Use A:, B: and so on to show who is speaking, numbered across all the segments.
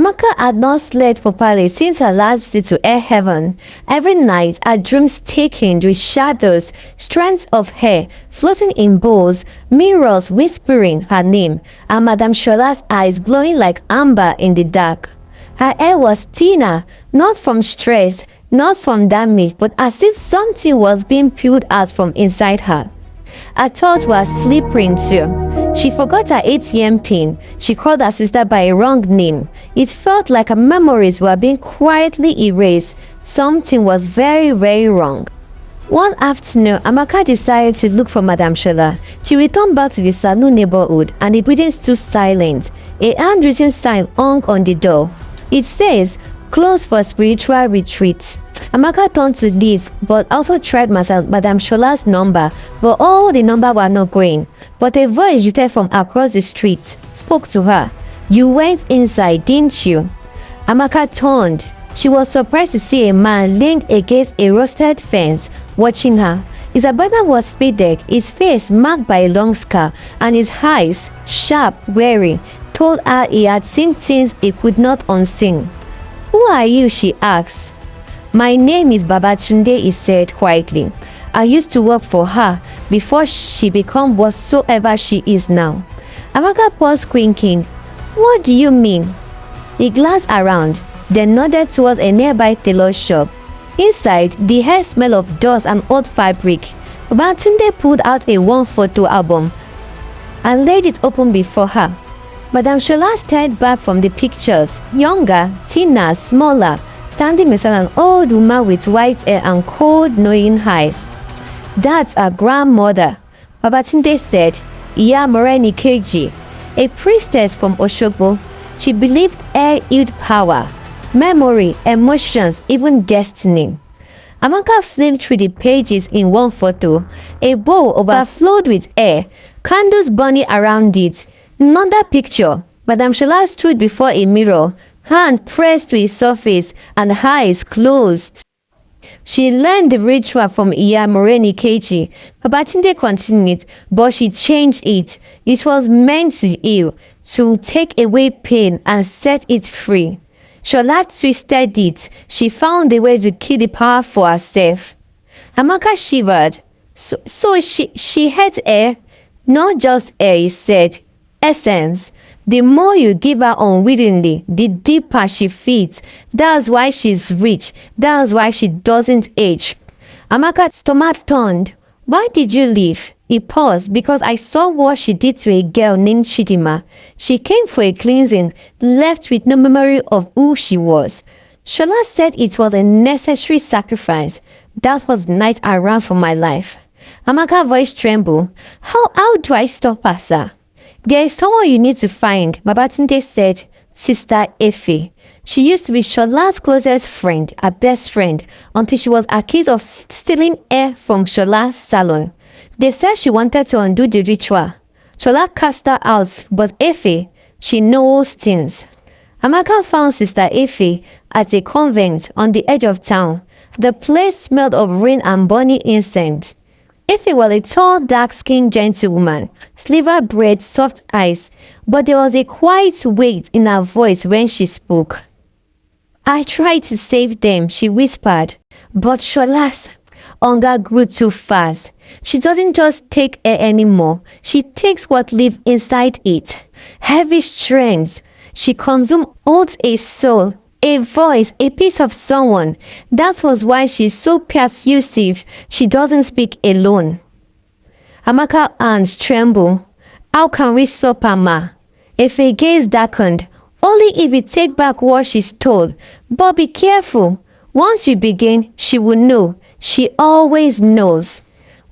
A: Amaka had not slept properly since her last visit to air heaven. Every night, her dreams thickened with shadows, strands of hair floating in bowls, mirrors whispering her name, and Madame Shola's eyes glowing like amber in the dark. Her hair was thinner, not from stress, not from damage, but as if something was being peeled out from inside her. Her thoughts were slippery too. She forgot her ATM pin. She called her sister by a wrong name. It felt like her memories were being quietly erased. Something was very, very wrong. One afternoon, Amaka decided to look for Madame Shola. She returned back to the Salon neighborhood and the building stood silent. A handwritten sign hung on the door. It says, "Closed for spiritual retreat." Amaka turned to leave, but also tried Madame Shola's number, but all the numbers were not going. But a voice shouted from across the street spoke to her. "You went inside, didn't you?" Amaka turned. She was surprised to see a man leaned against a rusted fence, watching her. His abaya was faded, his face marked by a long scar, and his eyes, sharp, wary, told her he had seen things he could not unseen. "Who are you?" she asked. "My name is Babatunde," he said quietly. "I used to work for her before she became whatsoever she is now." Amaka paused, squinting. "What do you mean?" He glanced around, then nodded towards a nearby tailor shop. Inside, the air smelled of dust and old fabric. Babatunde pulled out a worn photo album and laid it open before her. Madame Shola stared back from the pictures, younger, thinner, smaller, standing beside an old woman with white hair and cold, knowing eyes. "That's our grandmother," Babatunde said. "Iya Moreni Keji, a priestess from Oshogbo. She believed air held power, memory, emotions, even destiny." Amaka flipped through the pages in one photo. A bowl overflowed with air, candles burning around it. Another picture, Madame Shola stood before a mirror, hand pressed to his surface and eyes closed. She learned the ritual from Iya Moreni Keiji. Babatunde continued, but she changed it. It was meant to heal, to take away pain and set it free. Shola twisted it. She found a way to kill the power for herself. Amaka shivered. So she had air? Not just air, he said. Essence. The more you give her unwittingly, the deeper she feeds. That's why she's rich. That's why she doesn't age. Amaka's stomach turned. "Why did you leave?" He paused. "Because I saw what she did to a girl named Chidima. She came for a cleansing, left with no memory of who she was." Shola said it was a necessary sacrifice. "That was the night I ran for my life." Amaka's voice trembled. How do I stop her, sir?" "There is someone you need to find," Babatunde said. "Sister Effie. She used to be Shola's closest friend, her best friend, until she was accused of stealing air from Shola's salon. They said she wanted to undo the ritual. Shola cast her out, but Effie, she knows things." Amaka found Sister Effie at a convent on the edge of town. The place smelled of rain and burning incense. Effie was a tall, dark-skinned gentlewoman, silver braids, soft eyes, but there was a quiet weight in her voice when she spoke. "I tried to save them," she whispered, "but Shola's hunger grew too fast. She doesn't just take air anymore. She takes what lives inside it. Heavy strength. She consumes holds a soul, a voice, a piece of someone. That was why she's so persuasive. She doesn't speak alone." Amaka's hands trembled. "How can we stop her, ma?" If her gaze darkened. "Only if we take back what she's told. But be careful. Once you begin, she will know. She always knows."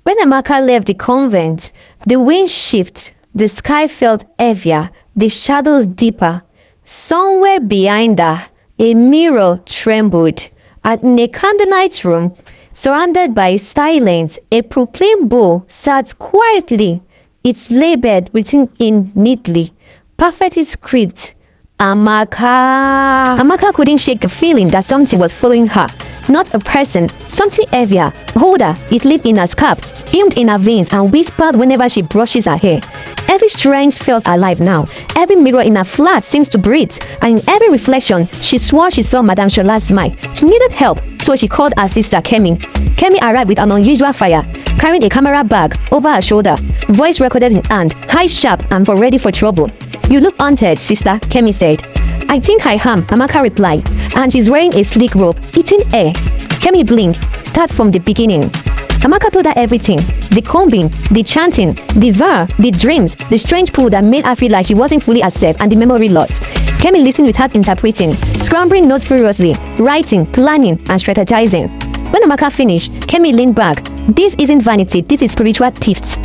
A: When Amaka left the convent, the wind shifted. The sky felt heavier, the shadows deeper. Somewhere behind her, a mirror trembled. In a candlelight room, surrounded by silence, a proclaimed bowl sat quietly. It's labeled written in neatly, perfectly scripted, Amaka. Amaka couldn't shake the feeling that something was following her. Not a person, something heavier, older. It lived in her scalp, fumed in her veins, and whispered whenever she brushes her hair. Every Kemi's strength felt alive now. Every mirror in her flat seemed to breathe, and in every reflection, she swore she saw Madame Shola's smile. She needed help, so she called her sister Kemi. Kemi arrived with an unusual fire, carrying a camera bag over her shoulder, voice recorded in hand, eyes sharp and ready for trouble. "You look haunted, sister," Kemi said. "I think I am," Amaka replied, and she's wearing a sleek robe, eating air. Kemi blinked. "Start from the beginning." Amaka told her everything: the combing, the chanting, the vow, the dreams, the strange pull that made her feel like she wasn't fully herself, and the memory lost. Kemi listened without interpreting, scrambling notes furiously, writing, planning, and strategizing. When Amaka finished, Kemi leaned back. "This isn't vanity, this is spiritual theft.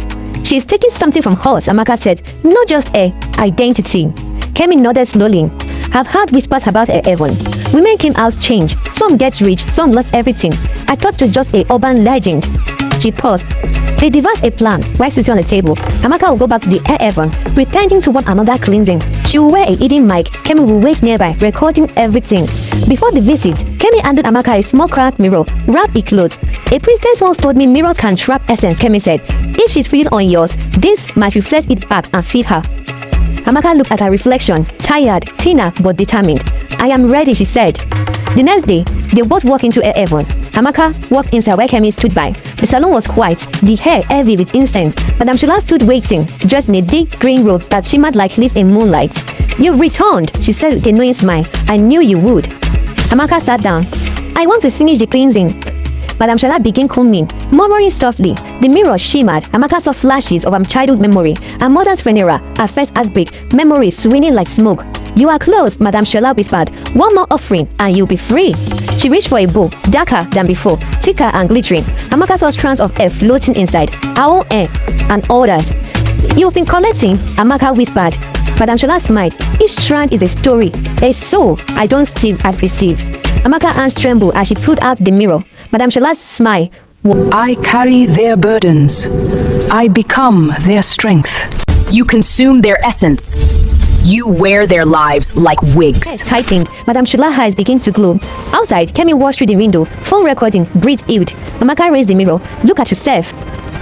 A: She's taking something from us," Amaka said. "Not just a identity." Kemi nodded slowly. "I've heard whispers about a heaven. Women came out changed. Some get rich, some lost everything. I thought it was just a urban legend." She paused. They devised a plan while sitting on the table. Amaka will go back to the air heaven, pretending to want another cleansing. She will wear a hidden mic. Kemi will wait nearby, recording everything. Before the visit, Kemi handed Amaka a small cracked mirror, wrapped in clothes. "A priestess once told me mirrors can trap essence," Kemi said. "If she's feeding on yours, this might reflect it back and feed her." Amaka looked at her reflection, tired, thinner, but determined. "I am ready," she said. The next day, they both walked into air heaven. Amaka walked inside where Kemi stood by. The salon was quiet, the hair heavy with incense. Madame Shola stood waiting, dressed in a deep green robe that shimmered like leaves in moonlight. "You've returned," she said with a knowing smile. "I knew you would." Amaka sat down. "I want to finish the cleansing." Madame Shola began combing, murmuring softly. The mirror shimmered. Amaka saw flashes of her childhood memory, her mother's funeral, her first heartbreak, memories swirling like smoke. "You are close," Madame Shola whispered. "One more offering and you'll be free." She reached for a bowl, darker than before, thicker and glittering. Amaka saw strands of air floating inside, her own air and others. "You've been collecting," Amaka whispered. Madame Shola smiled. "Each strand is a story, a soul I don't steal, I perceive." Amaka's hands trembled as she pulled out the mirror. Madame Shola's smile.
B: "I carry their burdens. I become their strength."
C: You consume their essence. You wear their lives like wigs.
A: Tightened. Madame Shola's eyes began to glow. Outside, Kemi watched through the window, phone recording, breathed healed. Amaka raised the mirror. "Look at yourself."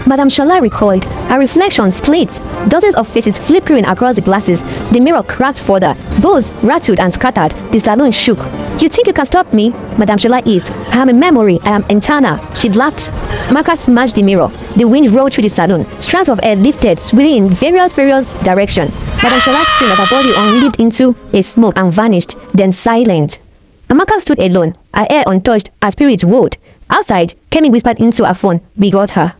A: Madame Shola recoiled. Her reflection split. Dozens of faces flickering across the glasses. The mirror cracked further. Bowls rattled and scattered. The salon shook. "You think you can stop me?" Madame Shola eased. "I am a memory. I am eternal." She laughed. Amaka smashed the mirror. The wind rolled through the salon. Strands of air lifted, swirling in various directions. Madame Shola screamed that her body unleashed into a smoke and vanished, then silent. Amaka stood alone, her hair untouched, her spirit rolled. Outside, Kemi whispered into her phone. "We got her."